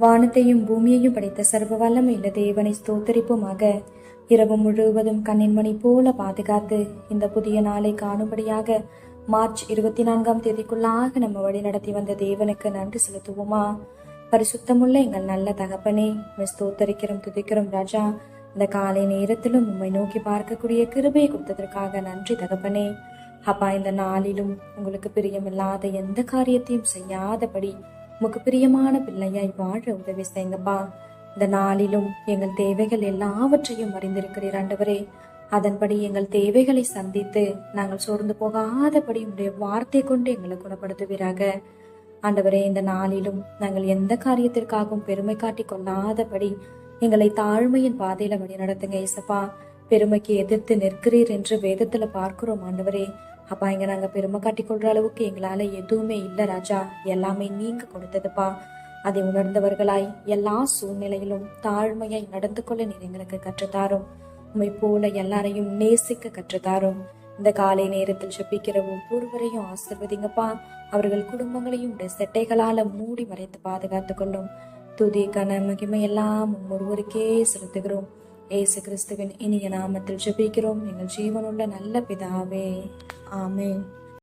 வானத்தையும் பூமியையும் படைத்த சர்வ வல்லமையுள்ள தேவனை ஸ்தோத்தரிப்புமாக. இரவு முழுவதும் கண்ணின் மணி போல பாதுகாத்து இந்த புதிய நாளை காணும்படியாக மார்ச் 24ஆம் தேதிக்குள்ளாக நம்ம வழி நடத்தி வந்த தேவனுக்கு நன்றி செலுத்துவோமா? பரிசுத்தமுள்ள எங்கள் நல்ல தகப்பனே, ஸ்தோத்தரிக்கிறோம், துதிக்கிறோம் ராஜா. இந்த காலை நேரத்திலும் உம்மை நோக்கி பார்க்கக்கூடிய கிருபையை கொடுத்ததற்காக நன்றி தகப்பனே. அப்பா, இந்த நாளிலும் உங்களுக்கு பிரியமில்லாத எந்த காரியத்தையும் செய்யாதபடி உமக்கு பிரியமான பிள்ளையாய் வாழ உதவி செய்யுங்கப்பா. இந்த நாளிலும் எங்கள் தேவைகள் எல்லாவற்றையும் அறிந்திருக்கிறீர் ஆண்டவரே. அதன்படி எங்கள் தேவைகளை சந்தித்து நாங்கள் சோர்ந்து போகாதபடி உடைய வார்த்தை கொண்டு எங்களை குணப்படுத்துவீராக ஆண்டவரே. இந்த நாளிலும் நாங்கள் எந்த காரியத்திற்காகவும் பெருமை காட்டி கொள்ளாதபடி எங்களை தாழ்மையின் பாதையில வழி நடத்துங்க ஏசப்பா. பெருமைக்கு எதிர்த்து நிற்கிறீர் என்று வேதத்துல பார்க்கிறோம் ஆண்டவரே. அப்பா, இங்க நாங்க பெருமை காட்டிக்கொள்ற அளவுக்கு எங்களால எதுவுமே இல்லை ராஜா. எல்லாமே நீங்க கொடுத்ததுப்பா. அதை உணர்ந்தவர்களாய் எல்லா சூழ்நிலையிலும் தாழ்மையாய் நடந்து கொள்ள நீர் எங்களுக்கு கற்றுத்தாரும். உண்மை போல எல்லாரையும் நேசிக்க கற்றுத்தாரும். இந்த காலை நேரத்தில் ஜெபிக்கிற ஒவ்வொருவரையும் ஆசிர்வதிங்கப்பா. அவர்கள் குடும்பங்களையும் உடைய செட்டைகளால மூடி மறைத்து பாதுகாத்து கொள்ளும். துதி கன மகிமை எல்லாம் ஒருவருக்கே செலுத்துகிறோம். ஏசு கிறிஸ்துவின் இனிய நாமத்தில் ஜெபிக்கிறோம் எங்கள் ஜீவனுள்ள நல்ல பிதாவே. ஆமென்.